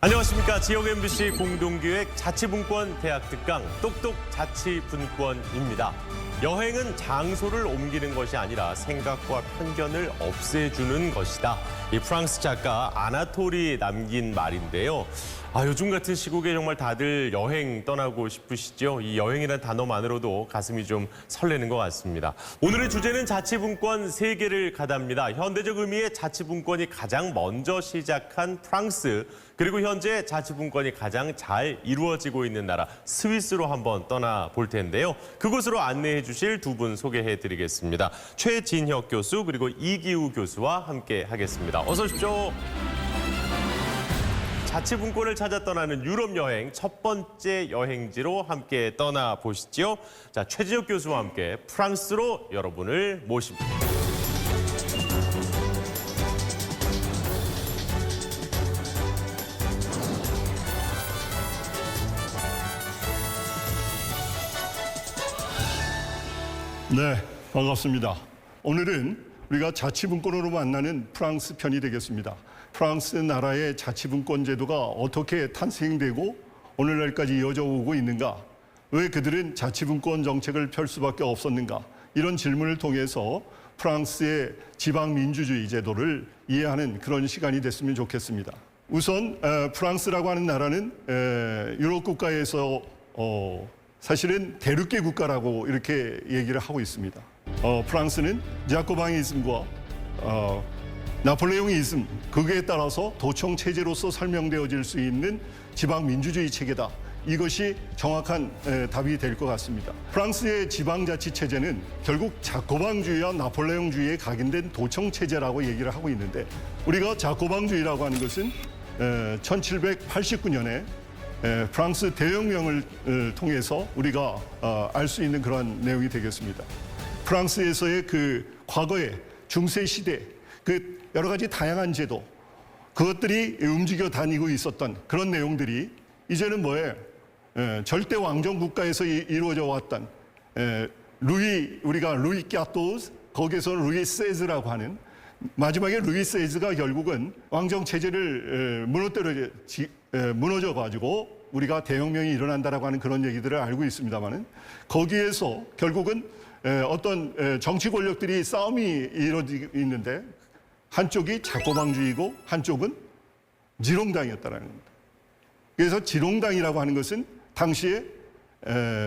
안녕하십니까. 지역 MBC 공동기획 자치분권 대학 특강 똑똑 자치분권입니다. 여행은 장소를 옮기는 것이 아니라 생각과 편견을 없애주는 것이다. 이 프랑스 작가 아나톨이 남긴 말인데요. 요즘 같은 시국에 정말 다들 여행 떠나고 싶으시죠? 이 여행이라는 단어만으로도 가슴이 좀 설레는 것 같습니다. 오늘의 주제는 자치분권 세계를 가답니다. 현대적 의미의 자치분권이 가장 먼저 시작한 프랑스, 그리고 현재 자치분권이 가장 잘 이루어지고 있는 나라 스위스로 한번 떠나볼 텐데요. 그곳으로 안내해 주실 두 분 소개해 드리겠습니다. 최진혁 교수 그리고 이기우 교수와 함께 하겠습니다. 어서 오십시오. 자치분권을 찾아 떠나는 유럽 여행 첫 번째 여행지로 함께 떠나보시죠. 자, 최진혁 교수와 함께 프랑스로 여러분을 모십니다. 네, 반갑습니다. 오늘은 우리가 자치분권으로 만나는 프랑스 편이 되겠습니다. 프랑스 나라의 자치분권 제도가 어떻게 탄생되고 오늘날까지 이어져 오고 있는가? 왜 그들은 자치분권 정책을 펼 수밖에 없었는가? 이런 질문을 통해서 프랑스의 지방민주주의 제도를 이해하는 그런 시간이 됐으면 좋겠습니다. 우선 프랑스라고 하는 나라는 유럽 국가에서 사실은 대륙계 국가라고 이렇게 얘기를 하고 있습니다. 프랑스는 자코방이즘과 나폴레옹이즘, 그거에 따라서 도청 체제로서 설명되어질 수 있는 지방 민주주의 체계다. 이것이 정확한 답이 될 것 같습니다. 프랑스의 지방자치 체제는 결국 자코방주의와 나폴레옹주의에 각인된 도청 체제라고 얘기를 하고 있는데, 우리가 자코방주의라고 하는 것은 1789년에 프랑스 대혁명을 통해서 우리가 알 수 있는 그런 내용이 되겠습니다. 프랑스에서의 그 과거의 중세 시대 그 여러 가지 다양한 제도, 그것들이 움직여 다니고 있었던 그런 내용들이 이제는 절대 왕정 국가에서 이루어져 왔던 우리가 루이 까토즈, 거기에서 루이 세즈라고 하는, 마지막에 루이 세즈가 결국은 왕정 체제를 무너져 가지고 우리가 대혁명이 일어난다라고 하는 그런 얘기들을 알고 있습니다만은, 거기에서 결국은 어떤 정치 권력들이 싸움이 이루어지고 있는데, 한쪽이 자코방주의고 한쪽은 지롱당이었다라는 겁니다. 그래서 지롱당이라고 하는 것은 당시에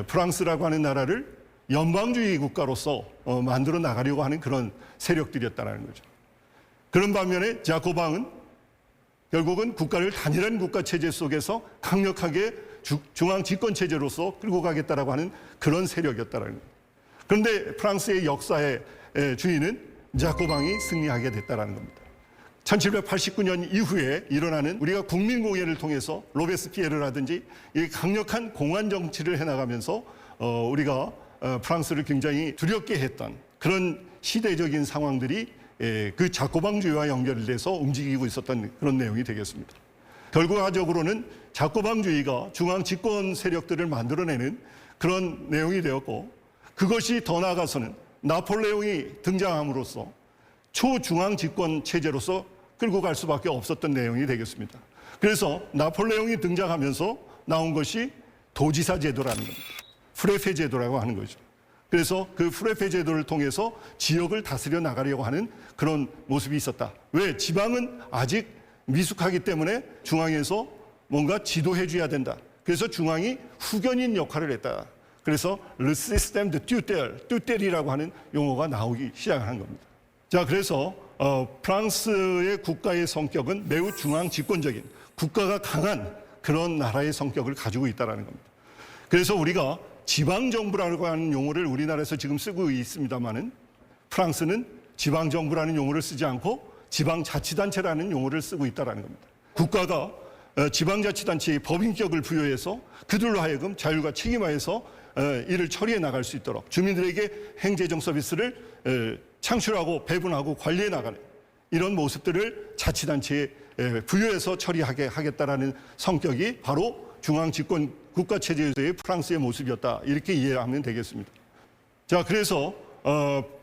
프랑스라고 하는 나라를 연방주의 국가로서 만들어 나가려고 하는 그런 세력들이었다라는 거죠. 그런 반면에 자코방은 결국은 국가를 단일한 국가 체제 속에서 강력하게 중앙 집권 체제로서 끌고 가겠다라고 하는 그런 세력이었다라는 겁니다. 그런데 프랑스의 역사의 주인은 자코방이 승리하게 됐다라는 겁니다. 1789년 이후에 일어나는 우리가 국민공예를 통해서 로베스피에르라든지 이 강력한 공안 정치를 해나가면서 우리가 프랑스를 굉장히 두렵게 했던 그런 시대적인 상황들이 그 자코방주의와 연결돼서 움직이고 있었던 그런 내용이 되겠습니다. 결과적으로는 자코방주의가 중앙 집권 세력들을 만들어내는 그런 내용이 되었고, 그것이 더 나아가서는 나폴레옹이 등장함으로써 초중앙 집권 체제로서 끌고 갈 수밖에 없었던 내용이 되겠습니다. 그래서 나폴레옹이 등장하면서 나온 것이 도지사 제도라는 겁니다. 프레페 제도라고 하는 거죠. 그래서 그 프레페 제도를 통해서 지역을 다스려 나가려고 하는 그런 모습이 있었다. 왜? 지방은 아직 미숙하기 때문에 중앙에서 뭔가 지도해 줘야 된다. 그래서 중앙이 후견인 역할을 했다. 그래서 le système de tutelle, 하는 용어가 나오기 시작한 겁니다. 자, 그래서 프랑스의 국가의 성격은 매우 중앙 집권적인, 국가가 강한 그런 나라의 성격을 가지고 있다는 겁니다. 그래서 우리가 지방정부라고 하는 용어를 우리나라에서 지금 쓰고 있습니다만은, 프랑스는 지방정부라는 용어를 쓰지 않고 지방자치단체라는 용어를 쓰고 있다는 겁니다. 국가가 지방자치단체의 법인격을 부여해서 그들로 하여금 자율과 책임하에서 이를 처리해 나갈 수 있도록 주민들에게 행재정 서비스를 창출하고 배분하고 관리해 나가는 이런 모습들을 자치단체에 부여해서 처리하게 하겠다라는 성격이 바로 중앙 집권 국가 체제에서의 프랑스의 모습이었다, 이렇게 이해하면 되겠습니다. 자, 그래서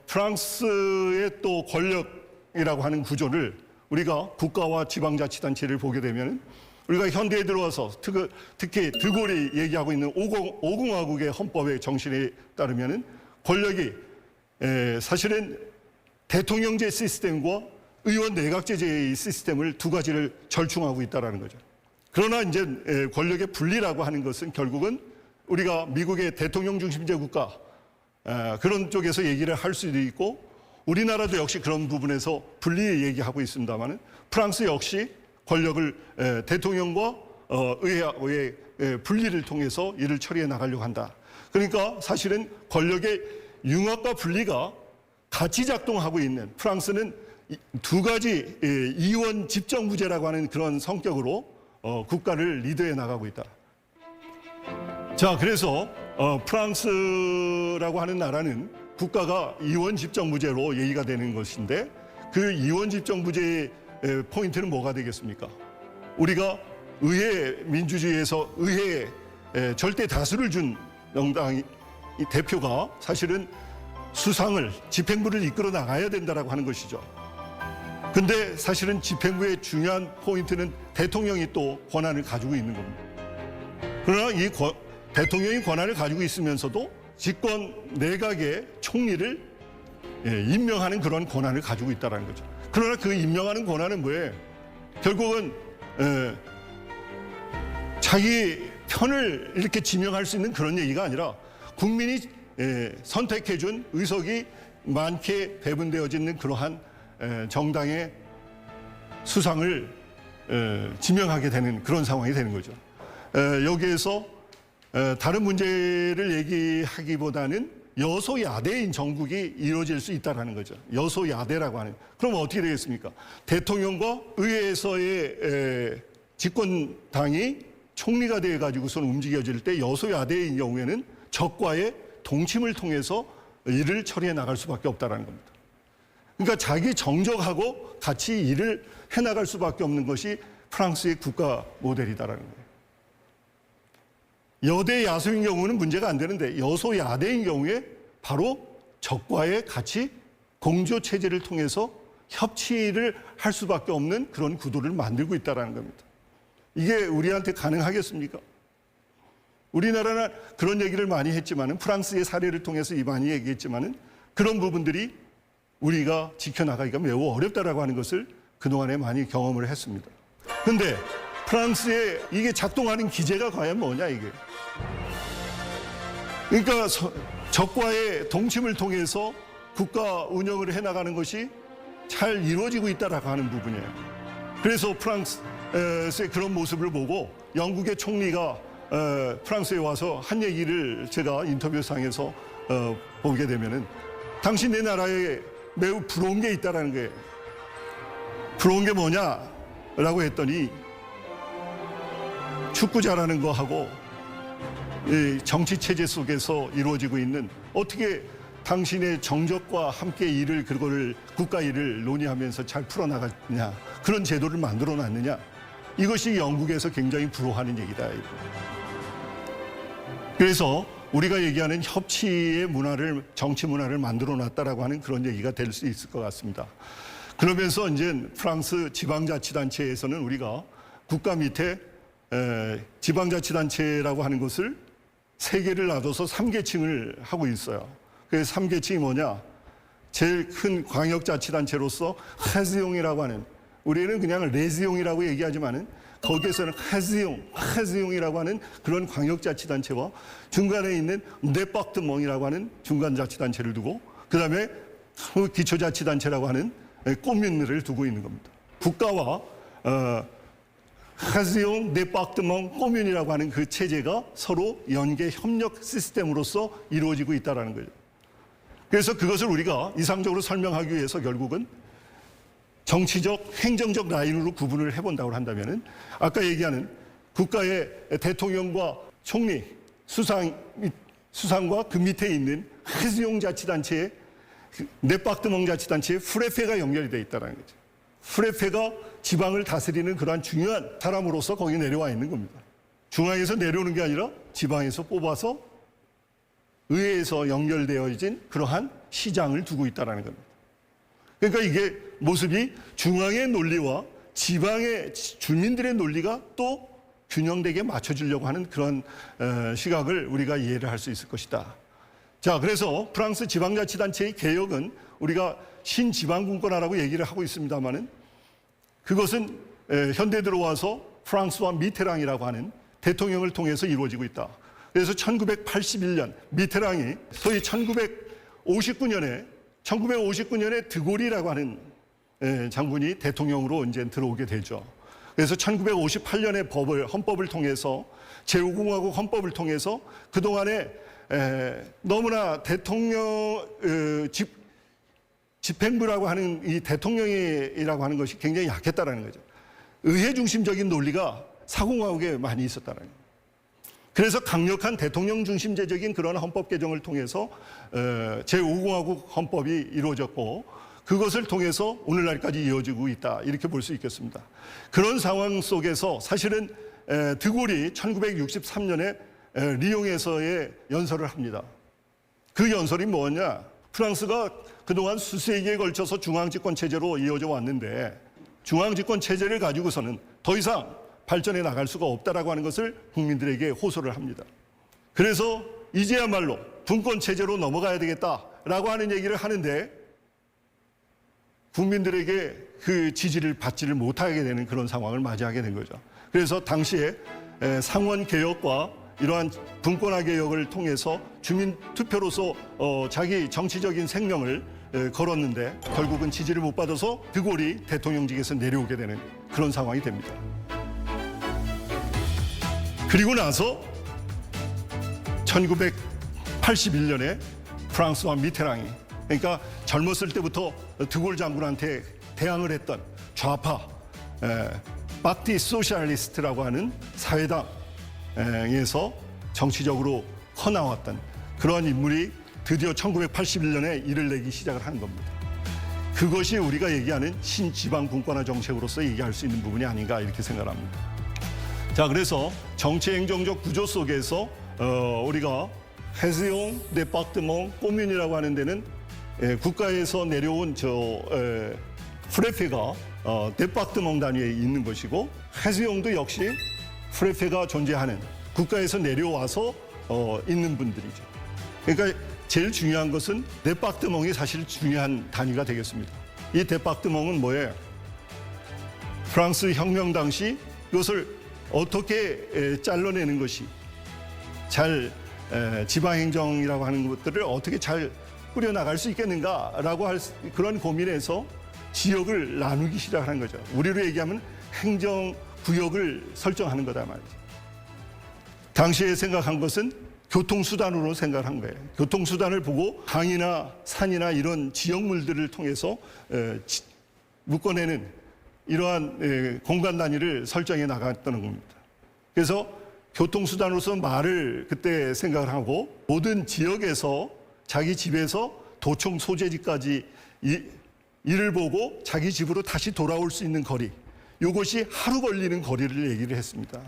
프랑스의 또 권력이라고 하는 구조를 우리가 국가와 지방자치단체를 보게 되면 우리가 현대에 들어와서 특히 드골이 얘기하고 있는 오공화국의 헌법의 정신에 따르면은 권력이 사실은 대통령제 시스템과 의원 내각제의 시스템을 두 가지를 절충하고 있다라는 거죠. 그러나 이제 권력의 분리라고 하는 것은 결국은 우리가 미국의 대통령 중심제 국가 그런 쪽에서 얘기를 할 수도 있고 우리나라도 역시 그런 부분에서 분리 얘기하고 있습니다만은 프랑스 역시 권력을 대통령과 의회의 분리를 통해서 일을 처리해 나가려고 한다. 그러니까 사실은 권력의 융합과 분리가 같이 작동하고 있는 프랑스는 두 가지 이원 집정부제라고 하는 그런 성격으로 국가를 리드해 나가고 있다. 자, 그래서 프랑스라고 하는 나라는 국가가 이원 집정부제로 얘기가 되는 것인데 그 이원 집정부제의 포인트는 뭐가 되겠습니까? 우리가 의회 민주주의에서 의회에 절대 다수를 준 정당 대표가 사실은 수상을 집행부를 이끌어 나가야 된다라고 하는 것이죠. 근데 사실은 집행부의 중요한 포인트는 대통령이 또 권한을 가지고 있는 겁니다. 그러나 이 대통령이 권한을 가지고 있으면서도 집권 내각의 총리를 임명하는 그런 권한을 가지고 있다는 거죠. 그러나 그 임명하는 권한은 뭐예요? 결국은 자기 편을 이렇게 지명할 수 있는 그런 얘기가 아니라 국민이 선택해준 의석이 많게 배분되어져 있는 그러한 정당의 수상을 지명하게 되는 그런 상황이 되는 거죠. 여기에서 다른 문제를 얘기하기보다는 여소야대인 정국이 이루어질 수 있다는 거죠. 여소야대라고 하는. 그럼 어떻게 되겠습니까? 대통령과 의회에서의 집권당이 총리가 되어가지고선 움직여질 때 여소야대인 경우에는 적과의 동침을 통해서 일을 처리해 나갈 수밖에 없다는 겁니다. 그러니까 자기 정적하고 같이 일을 해나갈 수밖에 없는 것이 프랑스의 국가 모델이다라는 거예요. 여대 야수인 경우는 문제가 안 되는데 여소야대인 경우에 바로 적과의 같이 공조 체제를 통해서 협치를 할 수밖에 없는 그런 구도를 만들고 있다는 겁니다. 이게 우리한테 가능하겠습니까? 우리나라는 그런 얘기를 많이 했지만은 프랑스의 사례를 통해서 많이 얘기했지만은 그런 부분들이 우리가 지켜나가기가 매우 어렵다라고 하는 것을 그동안에 많이 경험을 했습니다. 근데 프랑스의 이게 작동하는 기제가 과연 뭐냐 이게. 그러니까 적과의 동침을 통해서 국가 운영을 해나가는 것이 잘 이루어지고 있다라고 하는 부분이에요. 그래서 프랑스의 그런 모습을 보고 영국의 총리가 프랑스에 와서 한 얘기를 제가 인터뷰상에서 보게 되면은 당신 내 나라에 매우 부러운 게 있다라는 거예요. 부러운 게 뭐냐라고 했더니 축구 잘하는 거 하고 이 정치 체제 속에서 이루어지고 있는 어떻게 당신의 정적과 함께 일을 그거를 국가 일을 논의하면서 잘 풀어나갔냐 그런 제도를 만들어 놨느냐 이것이 영국에서 굉장히 부러워하는 얘기다. 그래서 우리가 얘기하는 협치의 문화를 정치 문화를 만들어 놨다라고 하는 그런 얘기가 될 수 있을 것 같습니다. 그러면서 이제 프랑스 지방자치단체에서는 우리가 국가 밑에 지방자치단체라고 하는 것을 세 개를 놔둬서 3계층을 하고 있어요. 그 3계층이 뭐냐? 제일 큰 광역자치단체로서 헤즈용이라고 하는 우리는 그냥 레즈용이라고 얘기하지만은 거기에서는 헤즈용이라고 하는 그런 광역자치단체와 중간에 있는 네박드몽이라고 하는 중간자치단체를 두고 그다음에 기초자치단체라고 하는 꼬뮌을 두고 있는 겁니다. 국가와 헤즈용, 네박드몽, 꼬뮌이라고 하는 그 체제가 서로 연계 협력 시스템으로서 이루어지고 있다는 거죠. 그래서 그것을 우리가 이상적으로 설명하기 위해서 결국은 정치적, 행정적 라인으로 구분을 해본다고 한다면은 아까 얘기하는 국가의 대통령과 총리, 수상과 그 밑에 있는 헤즈용 자치단체의 네박드몽 자치단체의 프레페가 연결이 되어 있다는 거죠. 프레페가 지방을 다스리는 그러한 중요한 사람으로서 거기 내려와 있는 겁니다. 중앙에서 내려오는 게 아니라 지방에서 뽑아서 의회에서 연결되어진 그러한 시장을 두고 있다는 겁니다. 그러니까 이게 모습이 중앙의 논리와 지방의 주민들의 논리가 또 균형되게 맞춰주려고 하는 그런 시각을 우리가 이해를 할 수 있을 것이다. 자, 그래서 프랑스 지방자치단체의 개혁은 우리가 신지방분권화라고 얘기를 하고 있습니다만은 그것은 현대 들어와서 프랑스와 미테랑이라고 하는 대통령을 통해서 이루어지고 있다. 그래서 1981년 미테랑이 소위 1959년에 드골이라고 하는 장군이 대통령으로 이제 들어오게 되죠. 그래서 1958년에 헌법을 통해서 제5공화국 헌법을 통해서 그동안에 너무나 대통령 집행부라고 하는 이 대통령이라고 하는 것이 굉장히 약했다라는 거죠. 의회 중심적인 논리가 사공화국에 많이 있었다는 거예요. 그래서 강력한 대통령 중심제적인 그런 헌법 개정을 통해서 제5공화국 헌법이 이루어졌고 그것을 통해서 오늘날까지 이어지고 있다 이렇게 볼 수 있겠습니다. 그런 상황 속에서 사실은 드골이 1963년에 리옹에서의 연설을 합니다. 그 연설이 뭐냐? 프랑스가 그동안 수세기에 걸쳐서 중앙집권 체제로 이어져 왔는데 중앙집권 체제를 가지고서는 더 이상 발전해 나갈 수가 없다라고 하는 것을 국민들에게 호소를 합니다. 그래서 이제야말로 분권 체제로 넘어가야 되겠다라고 하는 얘기를 하는데 국민들에게 그 지지를 받지를 못하게 되는 그런 상황을 맞이하게 된 거죠. 그래서 당시에 상원 개혁과 이러한 분권화 개혁을 통해서 주민 투표로서 자기 정치적인 생명을 걸었는데 결국은 지지를 못 받아서 드골이 대통령직에서 내려오게 되는 그런 상황이 됩니다. 그리고 나서 1981년에 프랑스와 미테랑이 그러니까 젊었을 때부터 드골 장군한테 대항을 했던 좌파 파티 소셜리스트라고 하는 사회당에서 정치적으로 커나왔던 그런 인물이 드디어 1981년에 일을 내기 시작을 하는 겁니다. 그것이 우리가 얘기하는 신지방분권화 정책으로서 얘기할 수 있는 부분이 아닌가 이렇게 생각합니다. 자, 그래서 정치행정적 구조 속에서 우리가 헤지옹, 데파르트몽, 꼬뮌이라고 하는 데는 국가에서 내려온 프레페가 데파르트몽 단위에 있는 것이고 헤지옹도 역시 프레페가 존재하는 국가에서 내려와서 있는 분들이죠. 그러니까 제일 중요한 것은 데파르트몽이 사실 중요한 단위가 되겠습니다. 이 데파르트몽은 뭐예요? 프랑스 혁명 당시 이것을 어떻게 잘라내는 것이 잘 지방행정이라고 하는 것들을 어떻게 잘 꾸려나갈 수 있겠는가라고 할 그런 고민에서 지역을 나누기 시작하는 거죠. 우리로 얘기하면 행정구역을 설정하는 거다 말이죠. 당시에 생각한 것은 교통수단으로 생각한 거예요. 교통수단을 보고 강이나 산이나 이런 지역물들을 통해서 묶어내는 이러한 공간 단위를 설정해 나갔다는 겁니다. 그래서 교통수단으로서 말을 그때 생각을 하고 모든 지역에서 자기 집에서 도청 소재지까지 일을 보고 자기 집으로 다시 돌아올 수 있는 거리, 이것이 하루 걸리는 거리를 얘기를 했습니다.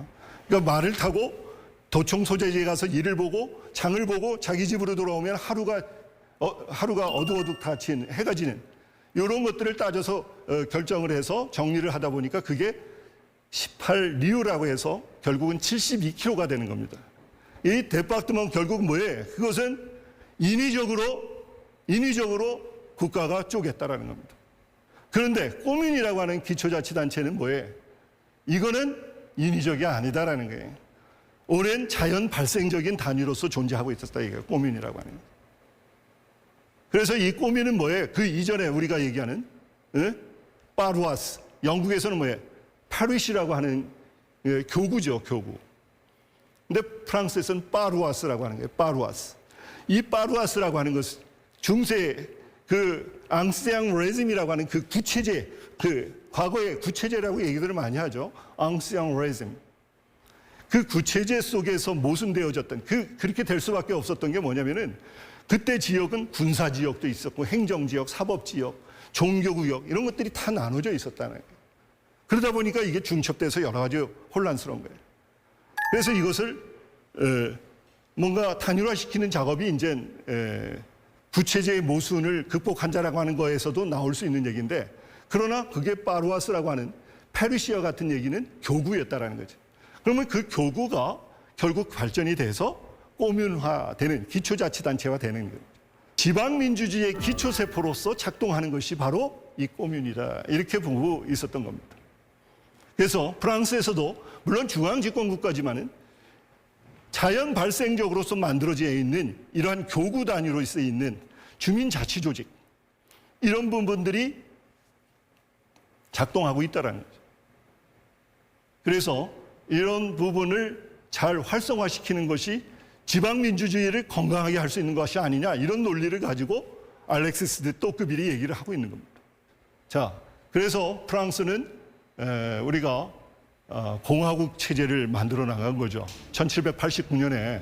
그러니까 말을 타고 도청 소재지에 가서 일을 보고 장을 보고 자기 집으로 돌아오면 하루가 어둑어둑 닫힌 해가 지는 이런 것들을 따져서 결정을 해서 정리를 하다 보니까 그게 18리우라고 해서 결국은 72km가 되는 겁니다. 이 데파르트몽 결국 뭐예요? 그것은 인위적으로 국가가 쪼갰다라는 겁니다. 그런데 꼬뮌이라고 하는 기초자치단체는 뭐예요? 이거는 인위적이 아니다라는 거예요. 오랜 자연 발생적인 단위로서 존재하고 있었다 이게 꼬뮌이라고 하는 거예요. 그래서 이 꼬뮌은 뭐예요? 그 이전에 우리가 얘기하는 파루아스, 영국에서는 뭐예요? 파리시라고 하는 교구죠, 교구. 근데 프랑스에서는 파루아스라고 하는 거예요. 파루아스. 이 파루아스라고 하는 것은 중세 그 앙시앙 레즘이라고 하는 그 구체제, 그 과거의 구체제라고 얘기들을 많이 하죠. 앙시앙 레즘. 그 구체제 속에서 모순되어졌던 그렇게 될 수밖에 없었던 게 뭐냐면은 그때 지역은 군사 지역도 있었고 행정 지역, 사법 지역, 종교 구역 이런 것들이 다 나눠져 있었다는 거예요. 그러다 보니까 이게 중첩돼서 여러 가지 혼란스러운 거예요. 그래서 이것을 뭔가 단일화시키는 작업이 이제 구체제의 모순을 극복한다라고 하는 거에서도 나올 수 있는 얘기인데 그러나 그게 파루아스라고 하는 페르시아 같은 얘기는 교구였다라는 거죠. 그러면 그 교구가 결국 발전이 돼서 꼬뮌화되는 기초자치단체가 되는 거죠. 지방민주주의의 기초세포로서 작동하는 것이 바로 이 꼬뮌이다. 이렇게 보고 있었던 겁니다. 그래서 프랑스에서도 물론 중앙집권국가지만은 자연 발생적으로서 만들어져 있는 이러한 교구 단위로 있는 주민자치조직 이런 부분들이 작동하고 있다는 거죠. 그래서 이런 부분을 잘 활성화시키는 것이 지방민주주의를 건강하게 할 수 있는 것이 아니냐 이런 논리를 가지고 알렉시스 드 또크빌이 얘기를 하고 있는 겁니다. 자, 그래서 프랑스는 우리가 공화국 체제를 만들어 나간 거죠. 1789년에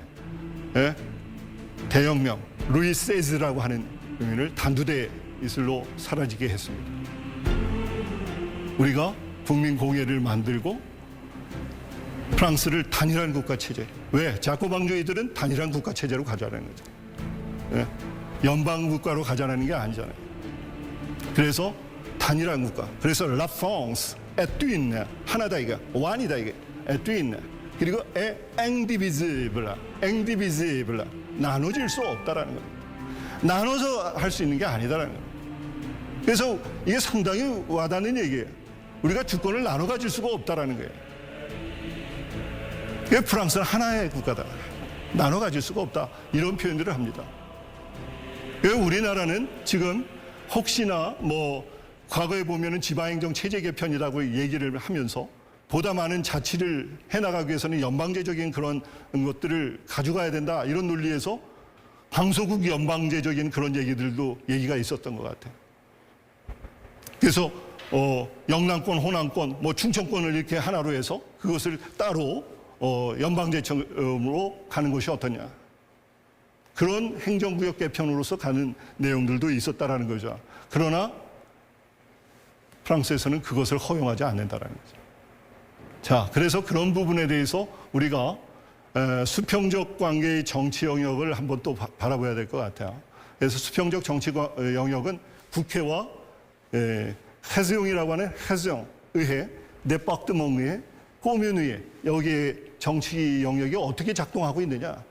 대혁명 루이 세즈라고 하는 의미를 단두대 이슬로 사라지게 했습니다. 우리가 국민 공예를 만들고 프랑스를 단일한 국가 체제. 왜? 자코방주의들은 단일한 국가 체제로 가자는 거죠. 연방 국가로 가자는 게 아니잖아요. 그래서 단일한 국가. 그래서 라 프랑스 에뚜인네 하나다 이게 완이다 이게 에뚜인네 그리고 앵디비즈블라 나눠질 수 없다라는 거예요. 나눠서 할 수 있는 게 아니다라는 거예요. 그래서 이게 상당히 와닿는 얘기예요. 우리가 주권을 나눠 가질 수가 없다라는 거예요. 프랑스는 하나의 국가다. 나눠 가질 수가 없다. 이런 표현들을 합니다. 우리나라는 지금 혹시나 과거에 보면은 지방행정 체제 개편이라고 얘기를 하면서 보다 많은 자치를 해나가기 위해서는 연방제적인 그런 것들을 가져가야 된다. 이런 논리에서 강소국 연방제적인 그런 얘기가 있었던 것 같아요. 그래서 영남권, 호남권, 충청권을 이렇게 하나로 해서 그것을 따로 연방제처로 가는 것이 어떠냐. 그런 행정구역 개편으로서 가는 내용들도 있었다라는 거죠. 그러나 프랑스에서는 그것을 허용하지 않는다라는 거죠. 자, 그래서 그런 부분에 대해서 우리가 수평적 관계의 정치 영역을 한번 또 바라봐야 될 것 같아요. 그래서 수평적 정치 영역은 국회와 해수용이라고 하는 해수용의회, 네파르트먼의회, 꼬뮌의회 여기에 정치 영역이 어떻게 작동하고 있느냐.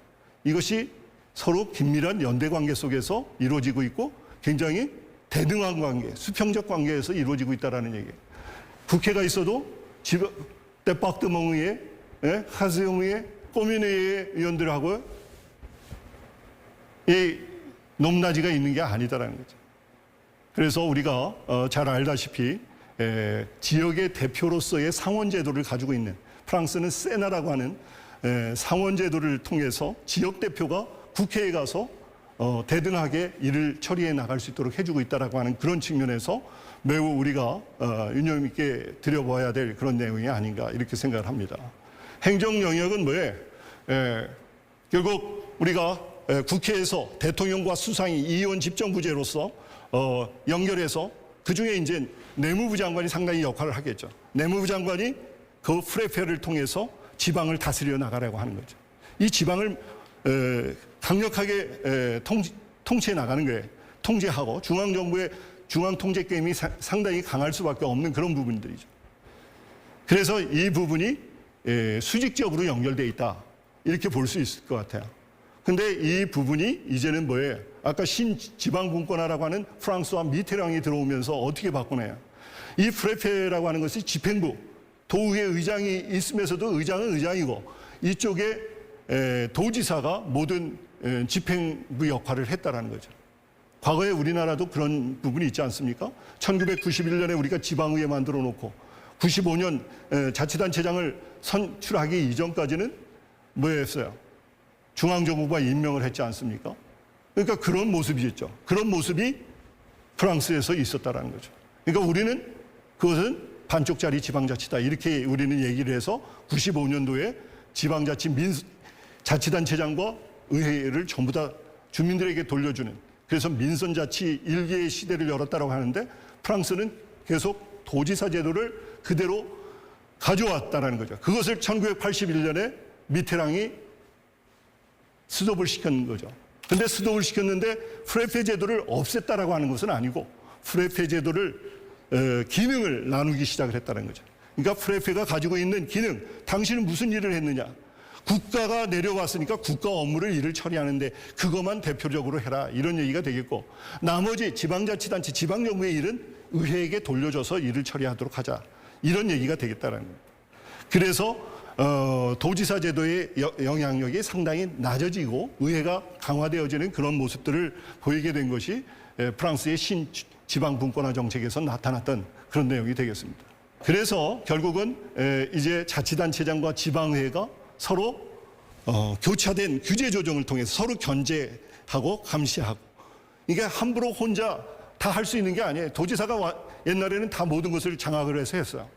이것이 서로 긴밀한 연대 관계 속에서 이루어지고 있고 굉장히 대등한 관계, 수평적 관계에서 이루어지고 있다는 얘기예요. 국회가 있어도 네파르트먼의회, 해수용의회, 꼬뮌의회 의원들하고 이 높낮이가 있는 게 아니다라는 거죠. 그래서 우리가 잘 알다시피 지역의 대표로서의 상원제도를 가지고 있는 프랑스는 세나라고 하는 상원제도를 통해서 지역 대표가 국회에 가서 대등하게 일을 처리해 나갈 수 있도록 해주고 있다라고 하는 그런 측면에서 매우 우리가 유념 있게 들여봐야 될 그런 내용이 아닌가 이렇게 생각을 합니다. 행정 영역은 뭐예요? 결국 우리가 국회에서 대통령과 수상이 이원 집정부제로서 연결해서 그중에 이제 내무부 장관이 상당히 역할을 하겠죠. 내무부 장관이 그 프레페를 통해서 지방을 다스려 나가라고 하는 거죠. 이 지방을 강력하게 통치해 나가는 거예요. 통제하고 중앙정부의 중앙통제권이 상당히 강할 수밖에 없는 그런 부분들이죠. 그래서 이 부분이 수직적으로 연결되어 있다. 이렇게 볼 수 있을 것 같아요. 근데 이 부분이 이제는 뭐예요? 아까 신지방분권화라고 하는 프랑스와 미테랑이 들어오면서 어떻게 바꾸나요? 이 프레페라고 하는 것이 집행부, 도의회 의장이 있으면서도 의장은 의장이고 이쪽에 도지사가 모든 집행부 역할을 했다라는 거죠. 과거에 우리나라도 그런 부분이 있지 않습니까? 1991년에 우리가 지방의회 만들어 놓고 95년 자치단체장을 선출하기 이전까지는 뭐였어요? 중앙정부가 임명을 했지 않습니까? 그러니까 그런 모습이었죠. 그런 모습이 프랑스에서 있었다라는 거죠. 그러니까 우리는 그것은 반쪽짜리 지방자치다. 이렇게 우리는 얘기를 해서 95년도에 자치단체장과 의회를 전부 다 주민들에게 돌려주는 그래서 민선자치 일기의 시대를 열었다고 하는데 프랑스는 계속 도지사 제도를 그대로 가져왔다는 거죠. 그것을 1981년에 미테랑이 스톱을 시켰는 거죠. 근데 스톱을 시켰는데 프레페 제도를 없앴다라고 하는 것은 아니고 프레페 제도를 기능을 나누기 시작을 했다는 거죠. 그러니까 프레페가 가지고 있는 기능, 당신은 무슨 일을 했느냐? 국가가 내려왔으니까 국가 업무를 일을 처리하는데 그것만 대표적으로 해라, 이런 얘기가 되겠고, 나머지 지방자치단체, 지방정부의 일은 의회에게 돌려줘서 일을 처리하도록 하자, 이런 얘기가 되겠다라는 거예요. 그래서 도지사 제도의 영향력이 상당히 낮아지고 의회가 강화되어지는 그런 모습들을 보이게 된 것이 프랑스의 신지방분권화 정책에서 나타났던 그런 내용이 되겠습니다. 그래서 결국은 이제 자치단체장과 지방의회가 서로 교차된 규제 조정을 통해서 서로 견제하고 감시하고, 이게 함부로 혼자 다 할 수 있는 게 아니에요. 도지사가 옛날에는 다 모든 것을 장악을 해서 했어요.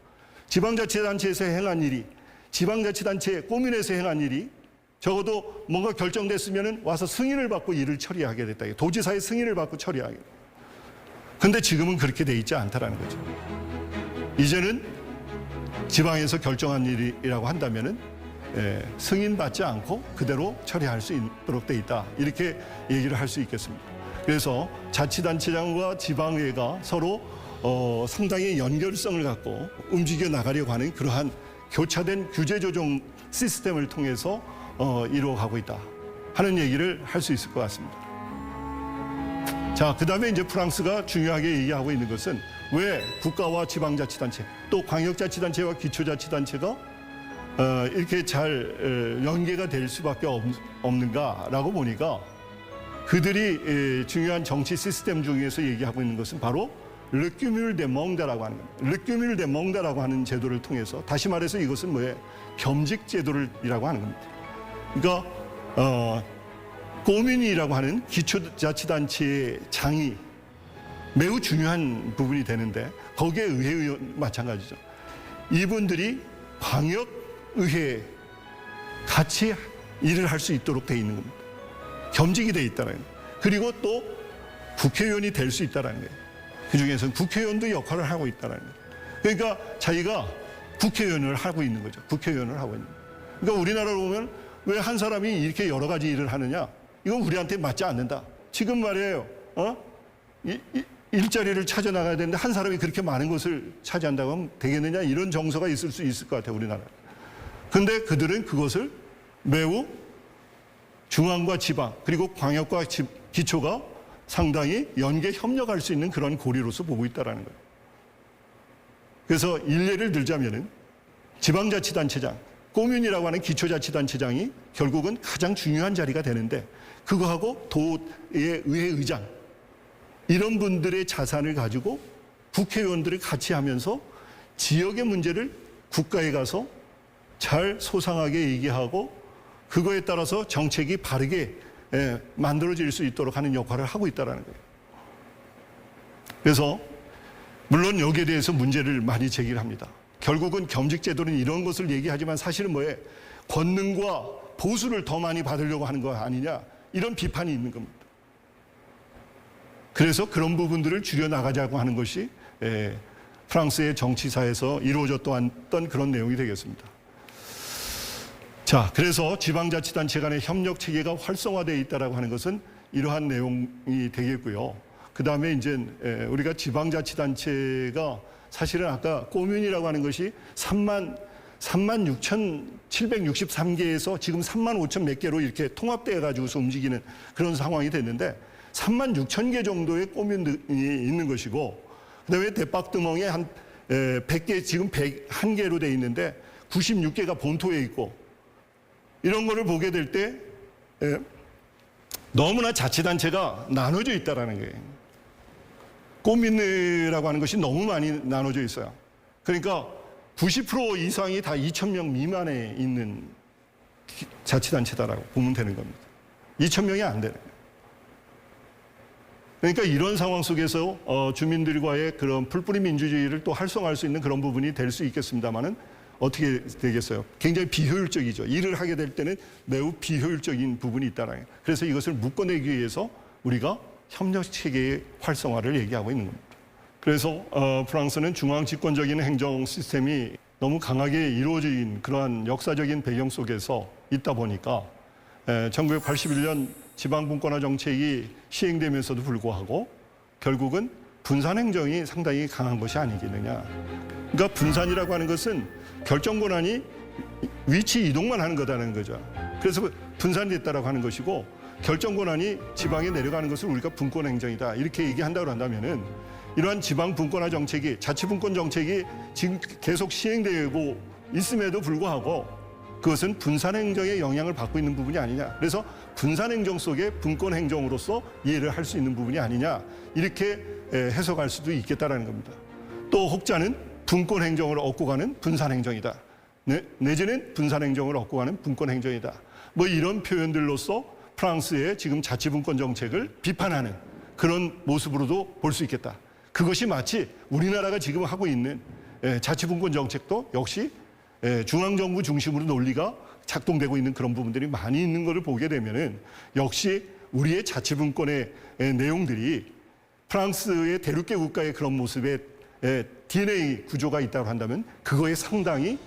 지방자치단체에서 행한 일이, 지방자치단체 꼬민에서 행한 일이 적어도 뭔가 결정됐으면 와서 승인을 받고 일을 처리하게 됐다. 도지사의 승인을 받고 처리하게. 근데 지금은 그렇게 돼 있지 않다라는 거죠. 이제는 지방에서 결정한 일이라고 한다면은 승인받지 않고 그대로 처리할 수 있도록 돼 있다, 이렇게 얘기를 할 수 있겠습니다. 그래서 자치단체장과 지방의회가 서로 상당히 연결성을 갖고 움직여 나가려고 하는 그러한 교차된 규제 조정 시스템을 통해서 이루어가고 있다 하는 얘기를 할 수 있을 것 같습니다. 자, 그 다음에 이제 프랑스가 중요하게 얘기하고 있는 것은 왜 국가와 지방자치단체, 또 광역자치단체와 기초자치단체가 이렇게 잘 연계가 될 수밖에 없는가라고 보니까, 그들이 중요한 정치 시스템 중에서 얘기하고 있는 것은 바로 Le cumul des mandats-라고 하는 겁니다. Le cumul des mandats-라고 하는 제도를 통해서, 다시 말해서 이것은 뭐예요? 겸직 제도라고 하는 겁니다. 그러니까 꼬민이라고 하는 기초자치단체의 장이 매우 중요한 부분이 되는데, 거기에 의회의원 마찬가지죠. 이분들이 광역의회에 같이 일을 할 수 있도록 돼 있는 겁니다. 겸직이 돼 있다는 거예요. 그리고 또 국회의원이 될 수 있다는 거예요. 그 중에서는 국회의원도 역할을 하고 있다는 거예요. 그러니까 자기가 국회의원을 하고 있는 거죠. 국회의원을 하고 있는 거예요. 그러니까 우리나라로 보면 왜 한 사람이 이렇게 여러 가지 일을 하느냐? 이건 우리한테 맞지 않는다. 지금 말이에요. 일자리를 찾아 나가야 되는데 한 사람이 그렇게 많은 것을 차지한다고 하면 되겠느냐? 이런 정서가 있을 수 있을 것 같아요, 우리나라. 근데 그들은 그것을 매우 중앙과 지방, 그리고 광역과 기초가 상당히 연계 협력할 수 있는 그런 고리로서 보고 있다는 거예요. 그래서 일례를 들자면은 지방자치단체장, 꼬민이라고 하는 기초자치단체장이 결국은 가장 중요한 자리가 되는데, 그거하고 도의 의회의장, 이런 분들의 자산을 가지고 국회의원들을 같이 하면서 지역의 문제를 국가에 가서 잘 소상하게 얘기하고 그거에 따라서 정책이 바르게 만들어질 수 있도록 하는 역할을 하고 있다는 거예요. 그래서 물론 여기에 대해서 문제를 많이 제기를 합니다. 결국은 겸직제도는 이런 것을 얘기하지만 사실은 뭐예요? 권능과 보수를 더 많이 받으려고 하는 거 아니냐, 이런 비판이 있는 겁니다. 그래서 그런 부분들을 줄여나가자고 하는 것이 프랑스의 정치사에서 이루어졌던 그런 내용이 되겠습니다. 자, 그래서 지방자치단체 간의 협력 체계가 활성화되어 있다고 하는 것은 이러한 내용이 되겠고요. 그 다음에 이제 우리가 지방자치단체가 사실은 아까 꼬민이라고 하는 것이 36,763개에서 지금 35,000 몇 개로 이렇게 통합되어 가지고서 움직이는 그런 상황이 됐는데, 36,000개 정도의 꼬민이 있는 것이고, 그다음에 대박드멍에 한 100개, 지금 101개로 돼 있는데 96개가 본토에 있고, 이런 거를 보게 될 때 너무나 자치단체가 나눠져 있다라는 거예요. 꼬민이라고 하는 것이 너무 많이 나눠져 있어요. 그러니까 90% 이상이 다 2,000명 미만에 있는 자치단체다라고 보면 되는 겁니다. 2,000명이 안 되는 거예요. 그러니까 이런 상황 속에서 주민들과의 그런 풀뿌리 민주주의를 또 활성화할 수 있는 그런 부분이 될 수 있겠습니다만은 어떻게 되겠어요? 굉장히 비효율적이죠. 일을 하게 될 때는 매우 비효율적인 부분이 있다는 거예요. 그래서 이것을 묶어내기 위해서 우리가 협력체계의 활성화를 얘기하고 있는 겁니다. 그래서 프랑스는 중앙 집권적인 행정 시스템이 너무 강하게 이루어진 그러한 역사적인 배경 속에서 있다 보니까 1981년 지방분권화 정책이 시행되면서도 불구하고 결국은 분산행정이 상당히 강한 것이 아니겠느냐. 그러니까 분산이라고 하는 것은 결정 권한이 위치 이동만 하는 거다는 거죠. 그래서 분산됐다라고 하는 것이고 결정 권한이 지방에 내려가는 것을 우리가 분권 행정이다 이렇게 얘기한다고 한다면은 이러한 지방 분권화 정책이 자치분권 정책이 지금 계속 시행되고 있음에도 불구하고 그것은 분산 행정의 영향을 받고 있는 부분이 아니냐. 그래서 분산 행정 속에 분권 행정으로서 이해를 할 수 있는 부분이 아니냐. 이렇게 해석할 수도 있겠다라는 겁니다. 또 혹자는 분권 행정을 얻고 가는 분산 행정이다. 내지는 분산 행정을 얻고 가는 분권 행정이다. 뭐 이런 표현들로서 프랑스의 지금 자치분권 정책을 비판하는 그런 모습으로도 볼 수 있겠다. 그것이 마치 우리나라가 지금 하고 있는 자치분권 정책도 역시 중앙정부 중심으로 논리가 작동되고 있는 그런 부분들이 많이 있는 것을 보게 되면은 역시 우리의 자치분권의 내용들이 프랑스의 대륙계 국가의 그런 모습의 DNA 구조가 있다고 한다면 그거에 상당히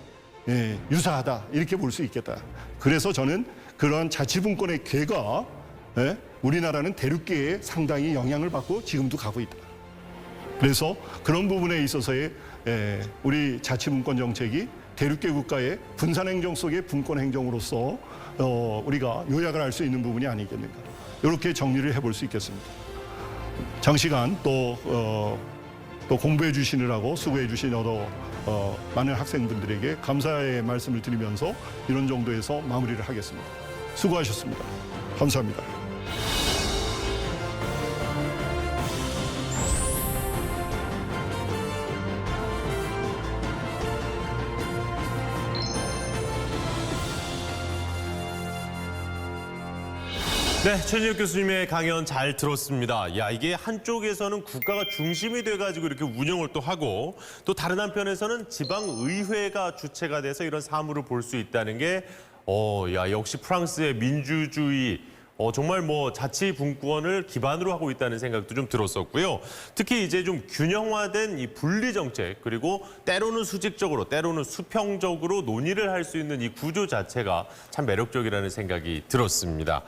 유사하다 이렇게 볼 수 있겠다. 그래서 저는 그러한 자치분권의 궤가 우리나라는 대륙계에 상당히 영향을 받고 지금도 가고 있다. 그래서 그런 부분에 있어서의 우리 자치분권 정책이 대륙계 국가의 분산행정 속의 분권행정으로서 우리가 요약을 할 수 있는 부분이 아니겠는가. 이렇게 정리를 해볼 수 있겠습니다. 장시간 또 공부해 주시느라고 수고해 주신 여러 많은 학생분들에게 감사의 말씀을 드리면서 이런 정도에서 마무리를 하겠습니다. 수고하셨습니다. 감사합니다. 네, 최진혁 교수님의 강연 잘 들었습니다. 야, 이게 한쪽에서는 국가가 중심이 돼가지고 이렇게 운영을 또 하고 또 다른 한편에서는 지방의회가 주체가 돼서 이런 사무를 볼 수 있다는 게 역시 프랑스의 민주주의 정말 뭐 자치분권을 기반으로 하고 있다는 생각도 좀 들었었고요. 특히 이제 좀 균형화된 이 분리 정책 그리고 때로는 수직적으로 때로는 수평적으로 논의를 할 수 있는 이 구조 자체가 참 매력적이라는 생각이 들었습니다.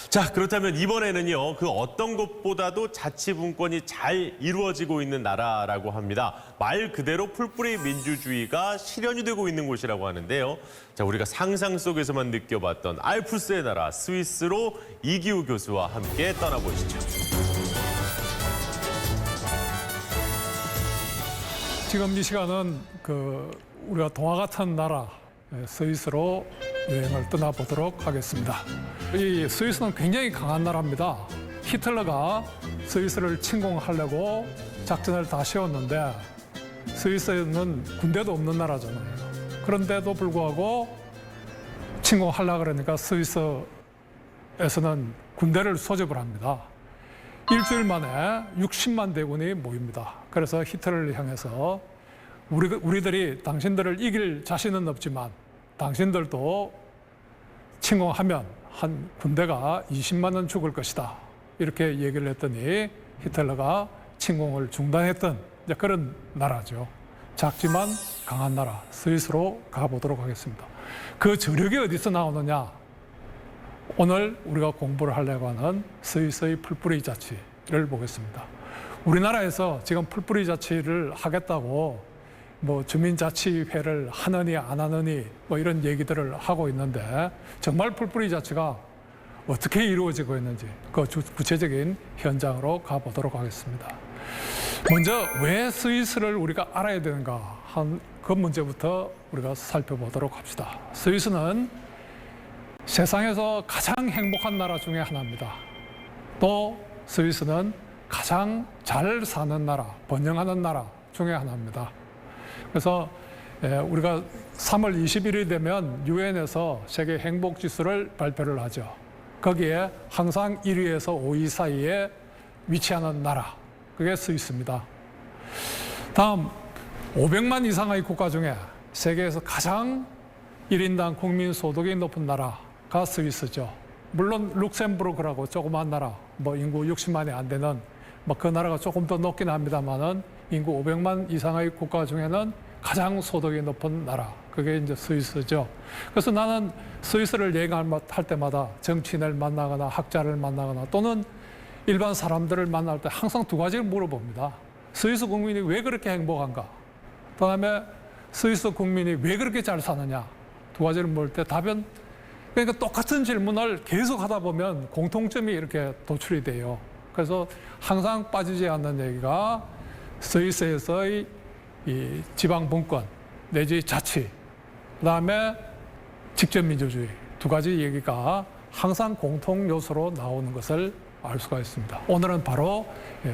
자, 그렇다면 이번에는요, 그 어떤 것보다도 자치분권이 잘 이루어지고 있는 나라라고 합니다. 말 그대로 풀뿌리 민주주의가 실현이 되고 있는 곳이라고 하는데요. 자, 우리가 상상 속에서만 느껴봤던 알프스의 나라 스위스로 이기우 교수와 함께 떠나보시죠. 지금 이 시간은 우리가 동화 같은 나라 스위스로 여행을 떠나보도록 하겠습니다. 이 스위스는 굉장히 강한 나라입니다. 히틀러가 스위스를 침공하려고 작전을 다 세웠는데 스위스는 군대도 없는 나라잖아요. 그런데도 불구하고 침공하려고 그러니까 스위스에서는 군대를 소집을 합니다. 일주일 만에 60만 대군이 모입니다. 그래서 히틀러를 향해서 우리들이 당신들을 이길 자신은 없지만 당신들도 침공하면 한 군대가 20만 원 죽을 것이다. 이렇게 얘기를 했더니 히틀러가 침공을 중단했던 그런 나라죠. 작지만 강한 나라 스위스로 가보도록 하겠습니다. 그 저력이 어디서 나오느냐? 오늘 우리가 공부를 하려고 하는 스위스의 풀뿌리 자치를 보겠습니다. 우리나라에서 지금 풀뿌리 자치를 하겠다고 뭐 주민자치회를 하느니 안 하느니 뭐 이런 얘기들을 하고 있는데 정말 풀뿌리 자치가 어떻게 이루어지고 있는지 그 구체적인 현장으로 가보도록 하겠습니다. 먼저 왜 스위스를 우리가 알아야 되는가 한 그 문제부터 우리가 살펴보도록 합시다. 스위스는 세상에서 가장 행복한 나라 중에 하나입니다. 또 스위스는 가장 잘 사는 나라, 번영하는 나라 중에 하나입니다. 그래서 우리가 3월 21일이 되면 유엔에서 세계 행복 지수를 발표를 하죠. 거기에 항상 1위에서 5위 사이에 위치하는 나라, 그게 스위스입니다. 다음 500만 이상의 국가 중에 세계에서 가장 1인당 국민 소득이 높은 나라가 스위스죠. 물론 룩셈부르크라고 조그만 나라, 뭐 인구 60만이 안 되는 뭐 그 나라가 조금 더 높긴 합니다만은 인구 500만 이상의 국가 중에는 가장 소득이 높은 나라, 그게 이제 스위스죠. 그래서 나는 스위스를 여행할 때마다 정치인을 만나거나 학자를 만나거나 또는 일반 사람들을 만날 때 항상 두 가지를 물어봅니다. 스위스 국민이 왜 그렇게 행복한가? 그다음에 스위스 국민이 왜 그렇게 잘 사느냐? 두 가지를 물을 때 답은 그러니까 똑같은 질문을 계속 하다 보면 공통점이 이렇게 도출이 돼요. 그래서 항상 빠지지 않는 얘기가 스위스에서의 이 지방 분권 내지 자치, 그다음에 직접 민주주의 두 가지 얘기가 항상 공통 요소로 나오는 것을 알 수가 있습니다. 오늘은 바로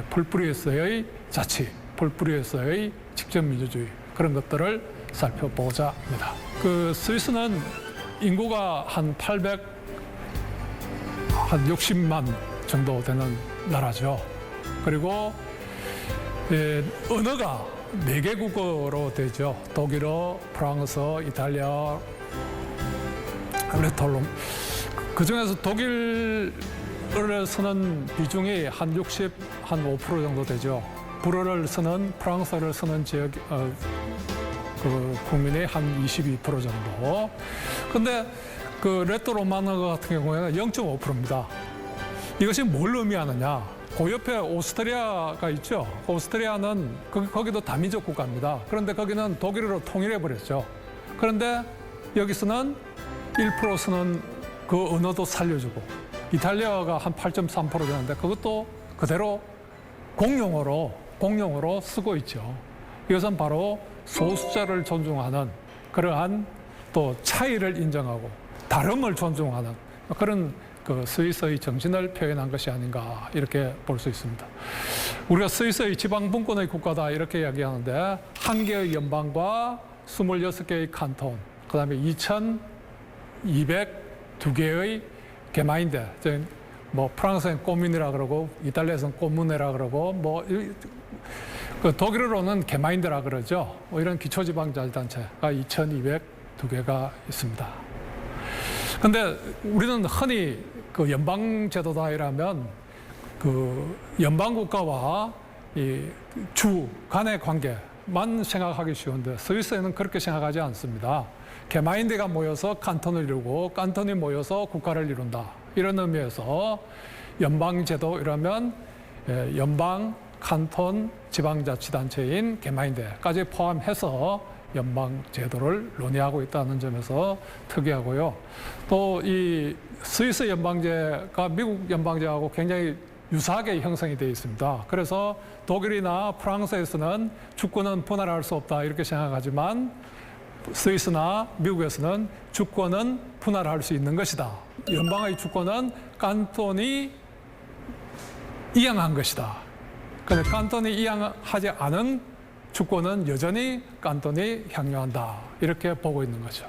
풀뿌리에서의 자치, 풀뿌리에서의 직접 민주주의 그런 것들을 살펴보자 합니다. 그 스위스는 인구가 한 60만 정도 되는 나라죠. 그리고 언어가 4개 국어로 되죠. 독일어, 프랑스어, 이탈리아, 레토론. 그 중에서 독일어를 쓰는 비중이 한 5% 정도 되죠. 불어를 쓰는, 프랑스어를 쓰는 지역, 그 국민의 한 22% 정도. 근데 그 레토로마너 같은 경우에는 0.5%입니다. 이것이 뭘 의미하느냐? 그 옆에 오스트리아가 있죠. 오스트리아는 거기도 다민족 국가입니다. 그런데 거기는 독일어로 통일해 버렸죠. 그런데 여기서는 1% 쓰는 그 언어도 살려주고 이탈리아가 한 8.3% 되는데 그것도 그대로 공용어로 쓰고 있죠. 이것은 바로 소수자를 존중하는 그러한 또 차이를 인정하고 다름을 존중하는 그런 그 스위스의 정신을 표현한 것이 아닌가 이렇게 볼 수 있습니다. 우리가 스위스의 지방분권의 국가다 이렇게 이야기하는데 1개의 연방과 26개의 칸톤, 그다음에 2,202개의 게마인데, 뭐 프랑스에는 꼬민이라 그러고 이탈리아에서는 꼬무네라 그러고 그 독일어로는 게마인데라 그러죠. 이런 기초지방자치단체가 2,202개가 있습니다. 근데 우리는 흔히 그 연방제도다 이라면 그 연방국가와 이 주 간의 관계만 생각하기 쉬운데 스위스에는 그렇게 생각하지 않습니다. 게마인데가 모여서 칸톤을 이루고 칸톤이 모여서 국가를 이룬다. 이런 의미에서 연방제도 이라면 연방, 칸톤, 지방자치단체인 게마인데까지 포함해서 연방제도를 논의하고 있다는 점에서 특이하고요. 또 이 스위스 연방제가 미국 연방제하고 굉장히 유사하게 형성이 되어 있습니다. 그래서 독일이나 프랑스에서는 주권은 분할할 수 없다 이렇게 생각하지만 스위스나 미국에서는 주권은 분할할 수 있는 것이다. 연방의 주권은 칸톤이 이양한 것이다. 그런데 칸톤이 이양하지 않은 주권은 여전히 칸톤이 향유한다. 이렇게 보고 있는 거죠.